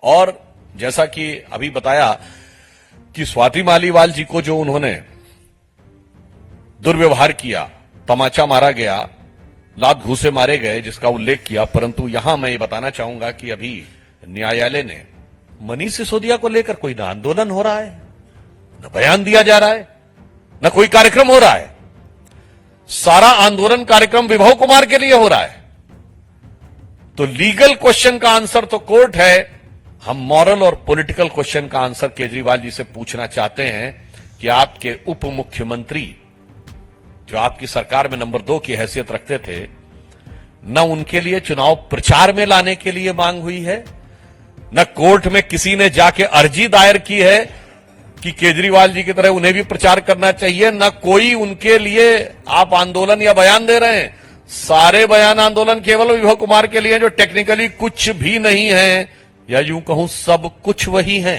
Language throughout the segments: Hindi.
और जैसा कि अभी बताया कि स्वाति मालीवाल जी को जो उन्होंने दुर्व्यवहार किया, तमाचा मारा गया, लात घूसे मारे गए, जिसका उल्लेख किया, परंतु यहां मैं ये बताना चाहूंगा कि अभी न्यायालय ने मनीष सिसोदिया को लेकर कोई ना आंदोलन हो रहा है, न बयान दिया जा रहा है, न कोई कार्यक्रम हो रहा है। सारा आंदोलन कार्यक्रम विभव कुमार के लिए हो रहा है। तो लीगल क्वेश्चन का आंसर तो कोर्ट है, हम मॉरल और पॉलिटिकल क्वेश्चन का आंसर केजरीवाल जी से पूछना चाहते हैं कि आपके उप मुख्यमंत्री जो आपकी सरकार में नंबर 2 की हैसियत रखते थे, न उनके लिए चुनाव प्रचार में लाने के लिए मांग हुई है, न कोर्ट में किसी ने जाके अर्जी दायर की है कि केजरीवाल जी की तरह उन्हें भी प्रचार करना चाहिए, न कोई उनके लिए आप आंदोलन या बयान दे रहे हैं। सारे बयान आंदोलन केवल विभव कुमार के लिए, जो टेक्निकली कुछ भी नहीं है, या यूं कहूं सब कुछ वही है।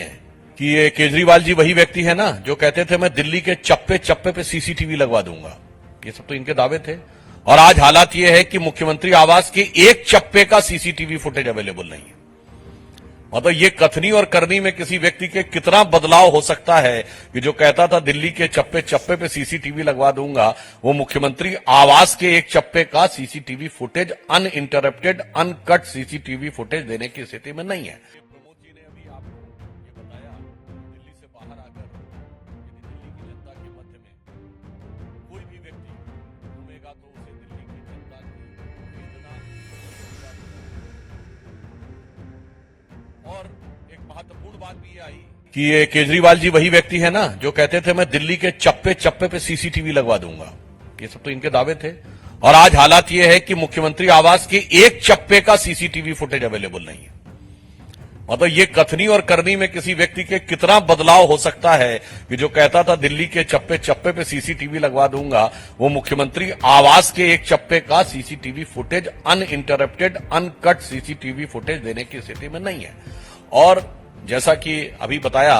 कि ये केजरीवाल जी वही व्यक्ति है ना जो कहते थे मैं दिल्ली के चप्पे चप्पे पे सीसीटीवी लगवा दूंगा। ये सब तो इनके दावे थे। और आज हालात ये है कि मुख्यमंत्री आवास के एक चप्पे का सीसीटीवी फुटेज अवेलेबल नहीं है। मतलब ये कथनी और करनी में किसी व्यक्ति के कितना बदलाव हो सकता है कि जो कहता था दिल्ली के चप्पे चप्पे पे सीसीटीवी लगवा दूंगा, वो मुख्यमंत्री आवास के एक चप्पे का CCTV footage, uninterrupted uncut CCTV footage देने की स्थिति में नहीं है। प्रमोद जी ने अभी आपको ये बताया, दिल्ली से बाहर आकर दिल्ली की जनता के मध्य में कोई भी व्यक्ति घूमेगा तो उसे दिल्ली की जनता की वेदना और एक महत्वपूर्ण बात भी आई कि ये केजरीवाल जी वही व्यक्ति है ना जो कहते थे मैं दिल्ली के चप्पे चप्पे पे सीसीटीवी लगवा दूंगा। ये सब तो इनके दावे थे। और आज हालात ये है कि मुख्यमंत्री आवास के एक चप्पे का सीसीटीवी फुटेज अवेलेबल नहीं है। मतलब ये कथनी और करनी में किसी व्यक्ति के कितना बदलाव हो सकता है कि जो कहता था दिल्ली के चप्पे चप्पे पे सीसीटीवी लगवा दूंगा, वो मुख्यमंत्री आवास के एक चप्पे का CCTV footage, uninterrupted uncut CCTV footage देने की स्थिति में नहीं है। और जैसा कि अभी बताया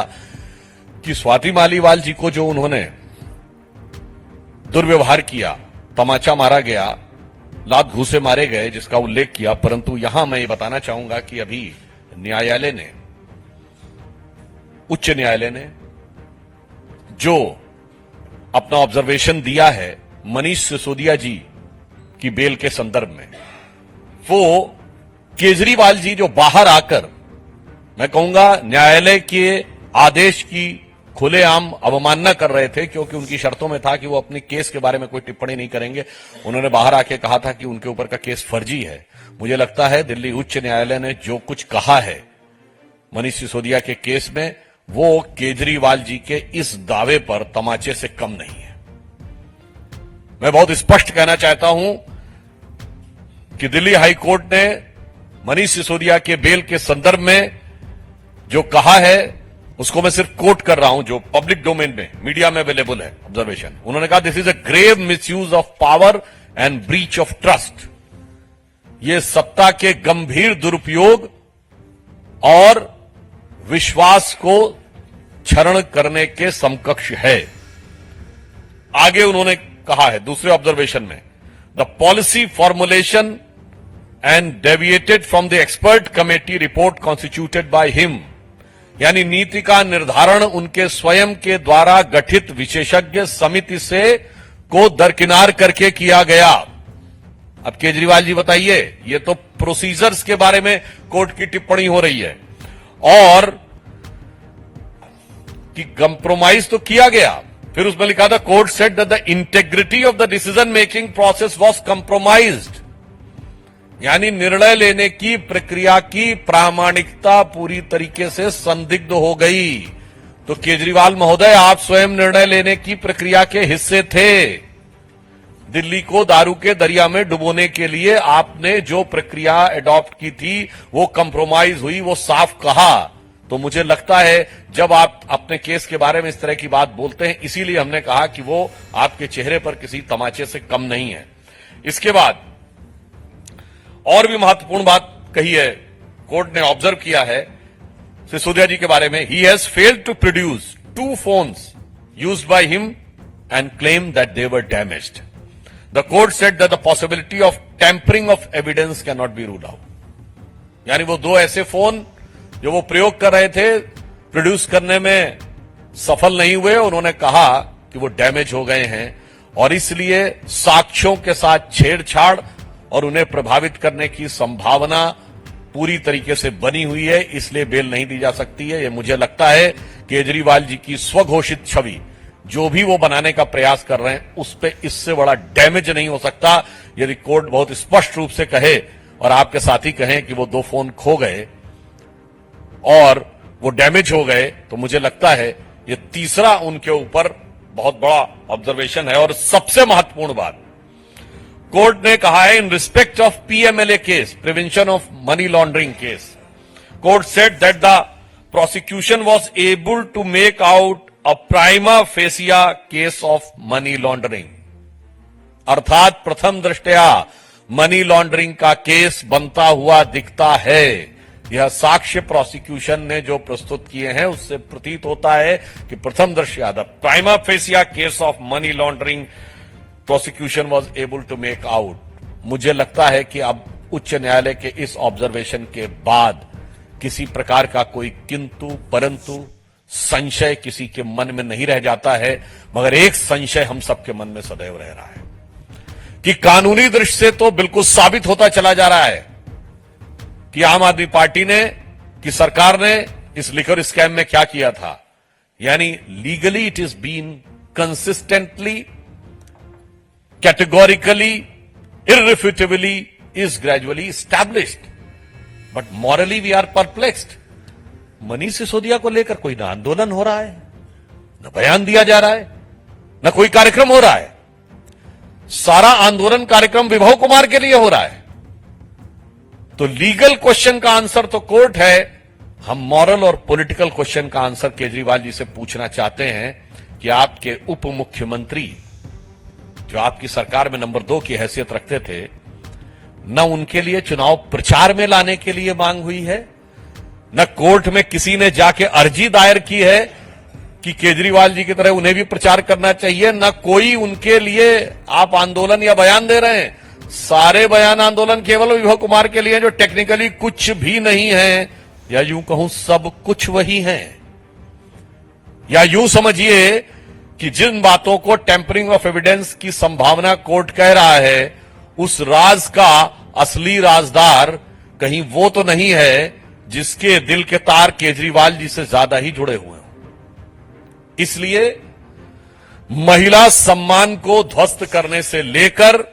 कि स्वाति मालीवाल जी को जो उन्होंने दुर्व्यवहार किया, तमाचा मारा गया, लात घूसे मारे गए, जिसका उल्लेख किया, परंतु यहां मैं ये बताना चाहूंगा कि अभी न्यायालय ने, उच्च न्यायालय ने जो अपना ऑब्जर्वेशन दिया है मनीष सिसोदिया जी की बेल के संदर्भ में, वो केजरीवाल जी जो बाहर आकर, मैं कहूंगा न्यायालय के आदेश की खुलेआम अवमानना कर रहे थे, क्योंकि उनकी शर्तों में था कि वो अपने केस के बारे में कोई टिप्पणी नहीं करेंगे। उन्होंने बाहर आके कहा था कि उनके ऊपर का केस फर्जी है। मुझे लगता है दिल्ली उच्च न्यायालय ने जो कुछ कहा है मनीष सिसोदिया के केस में, वो केजरीवाल जी के इस दावे पर तमाचे से कम नहीं है। मैं बहुत स्पष्ट कहना चाहता हूं कि दिल्ली हाई कोर्ट ने मनीष सिसोदिया के बेल के संदर्भ में जो कहा है उसको मैं सिर्फ कोट कर रहा हूं, जो पब्लिक डोमेन में मीडिया में अवेलेबल है ऑब्जर्वेशन। उन्होंने कहा this is a grave misuse of power and breach of trust. ये सत्ता के गंभीर दुरुपयोग और विश्वास को क्षरण करने के समकक्ष है। आगे उन्होंने कहा है दूसरे ऑब्जर्वेशन में, the policy formulation and deviated from the expert committee report constituted by him, यानी नीति का निर्धारण उनके स्वयं के द्वारा गठित विशेषज्ञ समिति से को दरकिनार करके किया गया। अब केजरीवाल जी बताइए, ये तो प्रोसीजर्स के बारे में कोर्ट की टिप्पणी हो रही है, और कि कंप्रोमाइज तो किया गया। फिर उसमें लिखा था court said that the integrity of the decision making process was compromised, यानी निर्णय लेने की प्रक्रिया की प्रामाणिकता पूरी तरीके से संदिग्ध हो गई। तो केजरीवाल महोदय, आप स्वयं निर्णय लेने की प्रक्रिया के हिस्से थे। दिल्ली को दारू के दरिया में डुबोने के लिए आपने जो प्रक्रिया एडॉप्ट की थी वो कंप्रोमाइज हुई, वो साफ कहा। तो मुझे लगता है जब आप अपने केस के बारे में इस तरह की बात बोलते हैं, इसीलिए हमने कहा कि वो आपके चेहरे पर किसी तमाचे से कम नहीं है। इसके बाद और भी महत्वपूर्ण बात कही है, कोर्ट ने ऑब्जर्व किया है सिसोदिया जी के बारे में, he has failed to produce 2 phones used by him and claim that they were damaged. The court said that the possibility of tampering of evidence can not be ruled out, यानी वो 2 ऐसे फोन जो वो प्रयोग कर रहे थे प्रोड्यूस करने में सफल नहीं हुए। उन्होंने कहा कि वो डैमेज हो गए हैं और इसलिए साक्ष्यों के साथ छेड़छाड़ और उन्हें प्रभावित करने की संभावना पूरी तरीके से बनी हुई है, इसलिए बेल नहीं दी जा सकती है। ये मुझे लगता है केजरीवाल जी की स्वघोषित छवि जो भी वो बनाने का प्रयास कर रहे हैं उस पे इससे बड़ा डैमेज नहीं हो सकता। यदि कोर्ट बहुत स्पष्ट रूप से कहे और आपके साथी कहें कि वो 2 फोन खो गए और वो डैमेज हो गए, तो मुझे लगता है ये तीसरा उनके ऊपर बहुत बड़ा ऑब्जर्वेशन है। और सबसे महत्वपूर्ण बात, कोर्ट ने कहा है in respect of PMLA case, prevention of money laundering case, court said that the prosecution was able to make out a prima facie case of money laundering, अर्थात प्रथम दृष्टया मनी लॉन्ड्रिंग का केस बनता हुआ दिखता है। यह साक्ष्य प्रोसिक्यूशन ने जो प्रस्तुत किए हैं उससे प्रतीत होता है कि प्रथम दृष्टया the prima facie case of money laundering prosecution was able to make out. मुझे लगता है कि अब उच्च न्यायालय के इस ऑब्जर्वेशन के बाद किसी प्रकार का कोई किंतु परंतु संशय किसी के मन में नहीं रह जाता है, मगर एक संशय हम सबके मन में सदैव रह रहा है कि कानूनी दृष्टि से तो बिल्कुल साबित होता चला जा रहा है कि आम आदमी पार्टी ने, कि सरकार ने इस लिकर स्कैम में क्या किया था। यानी legally it is been consistently, categorically, irrefutably is gradually established, but morally we are perplexed. Manish Sisodia को लेकर कोई ना आंदोलन हो रहा है, न बयान दिया जा रहा है, न कोई कार्यक्रम हो रहा है। सारा आंदोलन कार्यक्रम विभव कुमार के लिए हो रहा है। तो लीगल क्वेश्चन का आंसर तो कोर्ट है, हम मॉरल और पॉलिटिकल क्वेश्चन का आंसर केजरीवाल जी से पूछना चाहते हैं कि आपके उप मुख्यमंत्री जो आपकी सरकार में नंबर 2 की हैसियत रखते थे, न उनके लिए चुनाव प्रचार में लाने के लिए मांग हुई है, न कोर्ट में किसी ने जाके अर्जी दायर की है कि केजरीवाल जी की तरह उन्हें भी प्रचार करना चाहिए, न कोई उनके लिए आप आंदोलन या बयान दे रहे हैं। सारे बयान आंदोलन केवल विभव कुमार के लिए जो टेक्निकली कुछ भी नहीं है, या यूं कहूं सब कुछ वही है। या यूं समझिए कि जिन बातों को टेम्परिंग ऑफ एविडेंस की संभावना कोर्ट कह रहा है, उस राज का असली राजदार कहीं वो तो नहीं है जिसके दिल के तार केजरीवाल जी से ज्यादा ही जुड़े हुए हों। इसलिए महिला सम्मान को ध्वस्त करने से लेकर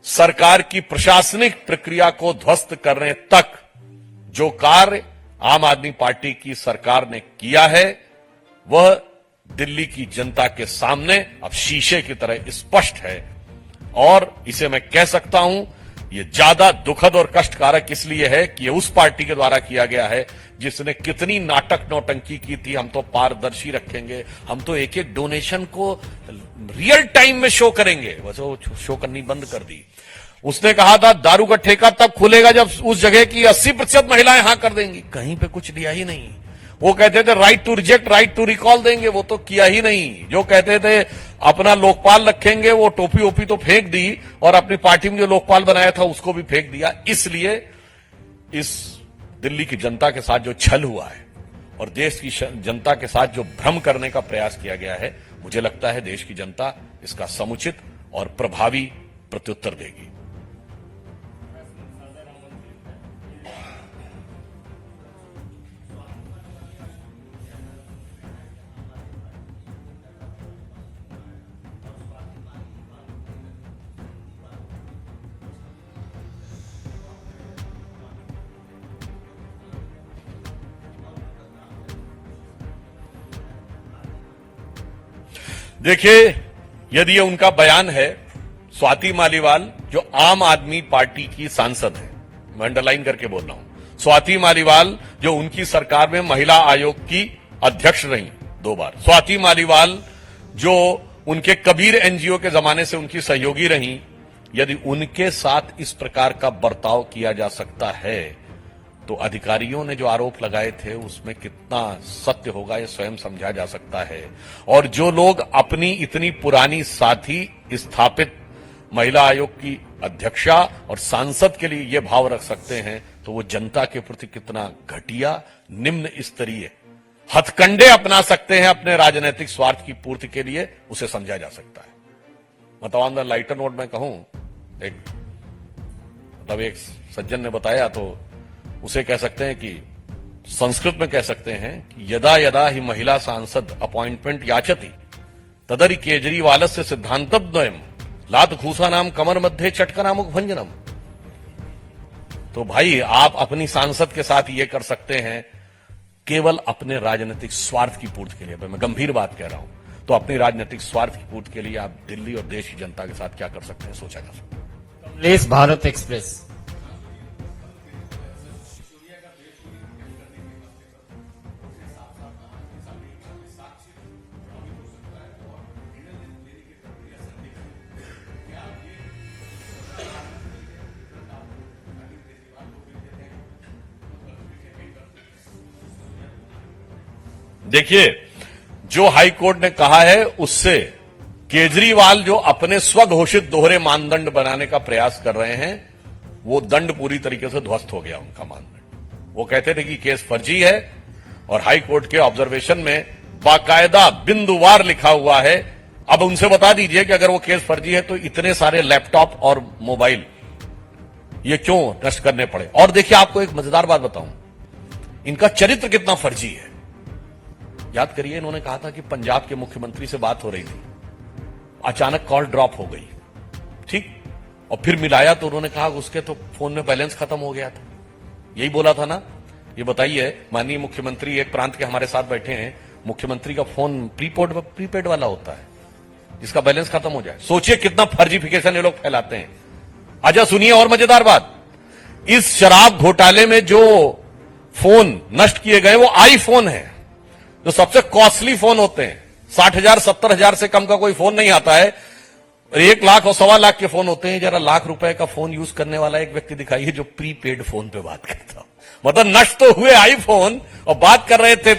सरकार की प्रशासनिक प्रक्रिया को ध्वस्त करने तक जो कार्य आम आदमी पार्टी की सरकार ने किया है, वह दिल्ली की जनता के सामने अब शीशे की तरह स्पष्ट है। और इसे मैं कह सकता हूं, यह ज्यादा दुखद और कष्टकारक इसलिए है कि यह उस पार्टी के द्वारा किया गया है जिसने कितनी नाटक नौटंकी की थी। हम तो पारदर्शी रखेंगे, हम तो एक एक डोनेशन को रियल टाइम में शो करेंगे, बस वो शो करनी बंद कर दी। उसने कहा था दारू का ठेका तब खुलेगा जब उस जगह की 80% महिलाएं हां कर देंगी, कहीं पे कुछ दिया ही नहीं। वो कहते थे right to reject, right to recall देंगे, वो तो किया ही नहीं। जो कहते थे अपना लोकपाल रखेंगे, वो टोपी ओपी तो फेंक दी और अपनी पार्टी में जो लोकपाल बनाया था उसको भी फेंक दिया। इसलिए इस दिल्ली की जनता के साथ जो छल हुआ है और देश की जनता के साथ जो भ्रम करने का प्रयास किया गया है, मुझे लगता है देश की जनता इसका समुचित और प्रभावी प्रत्युत्तर देगी। देखिए, यदि ये उनका बयान है, स्वाति मालीवाल जो आम आदमी पार्टी की सांसद है, मैं अंडरलाइन करके बोल रहा हूं, स्वाति मालीवाल जो उनकी सरकार में महिला आयोग की अध्यक्ष रही 2 बार, स्वाति मालीवाल जो उनके कबीर एनजीओ के जमाने से उनकी सहयोगी रही, यदि उनके साथ इस प्रकार का बर्ताव किया जा सकता है तो अधिकारियों ने जो आरोप लगाए थे उसमें कितना सत्य होगा ये स्वयं समझा जा सकता है। और जो लोग अपनी इतनी पुरानी साथी स्थापित महिला आयोग की अध्यक्षा और सांसद के लिए ये भाव रख सकते हैं, तो वो जनता के प्रति कितना घटिया निम्न स्तरीय हथकंडे अपना सकते हैं अपने राजनीतिक स्वार्थ की पूर्ति के लिए, उसे समझा जा सकता है। मतलब ऑन द लाइटर नोट में कहूं, एक सज्जन ने बताया तो उसे कह सकते हैं कि संस्कृत में कह सकते हैं कि यदा यदा ही महिला सांसद अपॉइंटमेंट याचती तदरि केजरीवालस्य सिद्धांतद्वयम् लात घूसा नाम कमर मध्य चटकनामुख भंजनम। तो भाई आप अपनी सांसद के साथ ये कर सकते हैं केवल अपने राजनीतिक स्वार्थ की पूर्ति के लिए। मैं गंभीर बात कह रहा हूं, तो अपनी राजनीतिक स्वार्थ की पूर्ति के लिए आप दिल्ली और देश की जनता के साथ क्या कर सकते हैं, सोचा जा सकता है। कमलेश भारत एक्सप्रेस। देखिए, जो हाई कोर्ट ने कहा है उससे केजरीवाल जो अपने स्वघोषित दोहरे मानदंड बनाने का प्रयास कर रहे हैं, वो दंड पूरी तरीके से ध्वस्त हो गया उनका मानदंड। वो कहते थे कि केस फर्जी है और हाई कोर्ट के ऑब्जर्वेशन में बाकायदा बिंदुवार लिखा हुआ है। अब उनसे बता दीजिए कि अगर वो केस फर्जी है तो इतने सारे लैपटॉप और मोबाइल ये क्यों नष्ट करने पड़े। और देखिए, आपको एक मजेदार बात बताऊं, इनका चरित्र कितना फर्जी है। याद करिए, इन्होंने कहा था कि पंजाब के मुख्यमंत्री से बात हो रही थी, अचानक कॉल ड्रॉप हो गई, ठीक, और फिर मिलाया तो उन्होंने कहा उसके तो फोन में बैलेंस खत्म हो गया था। यही बोला था ना। ये बताइए, माननीय मुख्यमंत्री एक प्रांत के हमारे साथ बैठे हैं, मुख्यमंत्री का फोन प्रीपेड वाला होता है जिसका बैलेंस खत्म हो जाए। सोचिए कितना फर्जीफिकेशन ये लोग फैलाते हैं। अच्छा सुनिए और मजेदार बात, इस शराब घोटाले में जो फोन नष्ट किए गए वो आईफोन है, जो सबसे कॉस्टली फोन होते हैं। 60,000 70,000 से कम का कोई फोन नहीं आता है। 1 लाख और 1.25 लाख के फोन होते हैं। जरा लाख रुपए का फोन यूज करने वाला एक व्यक्ति दिखाइए जो प्रीपेड फोन पे बात करता हो। मतलब नष्ट तो हुए आईफोन और बात कर रहे थे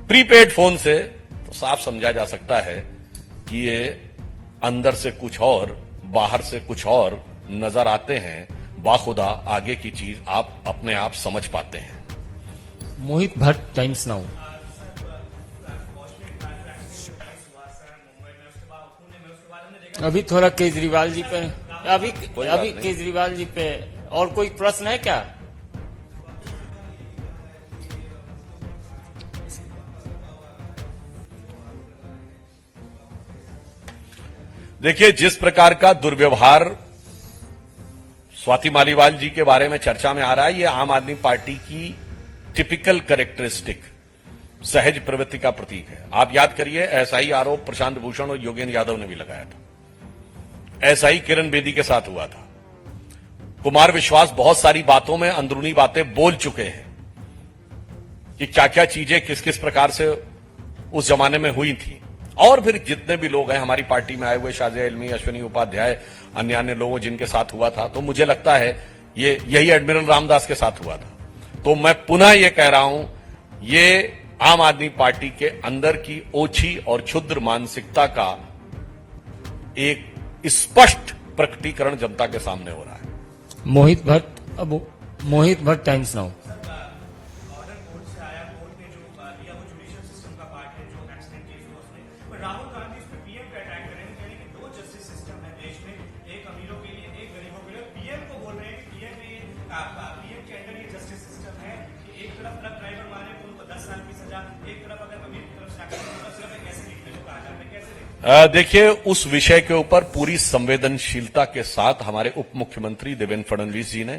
प्रीपेड फोन से। तो साफ समझा जा सकता है कि ये अंदर से कुछ और बाहर से कुछ और नजर आते हैं। बाखुदा आगे की चीज आप अपने आप समझ पाते हैं। मोहित भट्ट, टाइम्स नाउ। अभी थोड़ा केजरीवाल जी पे, अभी केजरीवाल जी पे और कोई प्रश्न है क्या? देखिए, जिस प्रकार का दुर्व्यवहार स्वाति मालीवाल जी के बारे में चर्चा में आ रहा है, ये आम आदमी पार्टी की टिपिकल कैरेक्टरिस्टिक सहज प्रवृत्ति का प्रतीक है। आप याद करिए, ऐसा ही आरोप प्रशांत भूषण और योगेंद्र यादव ने भी लगाया था। ऐसा ही किरण बेदी के साथ हुआ था। कुमार विश्वास बहुत सारी बातों में अंदरूनी बातें बोल चुके हैं कि क्या क्या चीजें किस किस प्रकार से उस जमाने में हुई थी। और फिर जितने भी लोग हैं हमारी पार्टी में आए हुए, शाजिया इल्मी, अश्विनी उपाध्याय, अन्य अन्य लोगों जिनके साथ हुआ था, तो मुझे लगता है ये यही एडमिरल रामदास के साथ हुआ था। तो मैं पुनः ये कह रहा हूं, ये आम आदमी पार्टी के अंदर की ओछी और क्षुद्र मानसिकता का एक स्पष्ट प्रकटीकरण जनता के सामने हो रहा है। मोहित भट्ट, टाइम्स नाउ। राहुल गांधी इस पे पीएम पे अटैक करेंगे, कहेंगे कि 2 जस्टिस सिस्टम है देश में, एक अमीरों के लिए, एक गरीबों के लिए। पीएम को बोल रहे हैं कि पीएम के अंदर ये जस्टिस सिस्टम है कि एक तरफ ट्रक ड्राइवर मारे तो उनको 10 साल की सजा, एक तरफ अगर अमीर की तरफ से कैसे लिखने को कहा जाता है, कैसे? देखिए, उस विषय के ऊपर पूरी संवेदनशीलता के साथ हमारे उप मुख्यमंत्री देवेंद्र फडणवीस जी ने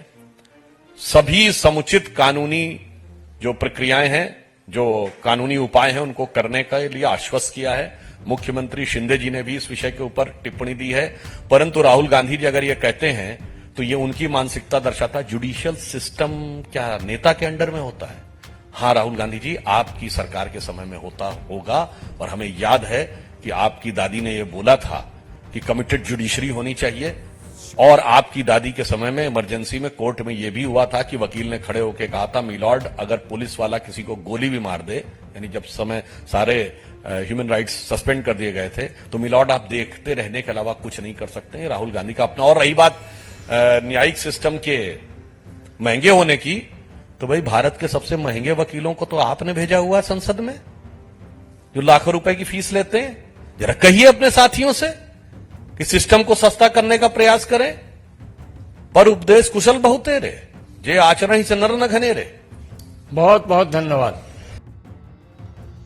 सभी समुचित कानूनी जो प्रक्रियाएं हैं, जो कानूनी उपाय हैं, उनको करने के लिए आश्वस्त किया है। मुख्यमंत्री शिंदे जी ने भी इस विषय के ऊपर टिप्पणी दी है। परंतु राहुल गांधी जी अगर ये कहते हैं तो ये उनकी मानसिकता दर्शाता है। जुडिशियल सिस्टम क्या नेता के अंडर में होता है? हां राहुल गांधी जी, आपकी सरकार के समय में होता होगा। और हमें याद है कि आपकी दादी ने यह बोला था कि कमिटेड जुडिशरी होनी चाहिए। और आपकी दादी के समय में इमरजेंसी में कोर्ट में यह भी हुआ था कि वकील ने खड़े होकर कहा था, मिलॉर्ड, अगर पुलिस वाला किसी को गोली भी मार दे, यानी जब समय सारे ह्यूमन राइट्स सस्पेंड कर दिए गए थे, तो मिलॉर्ड आप देखते रहने के अलावा कुछ नहीं कर सकते। राहुल गांधी का अपना। और रही बात न्यायिक सिस्टम के महंगे होने की, तो भाई भारत के सबसे महंगे वकीलों को तो आपने भेजा हुआ है संसद में, जो लाखों रुपए की फीस लेते हैं। जरा कहिए अपने साथियों से कि सिस्टम को सस्ता करने का प्रयास करें। पर उपदेश कुशल बहुतेरे, जे आचरण ही से नर न घनेरे। बहुत बहुत धन्यवाद।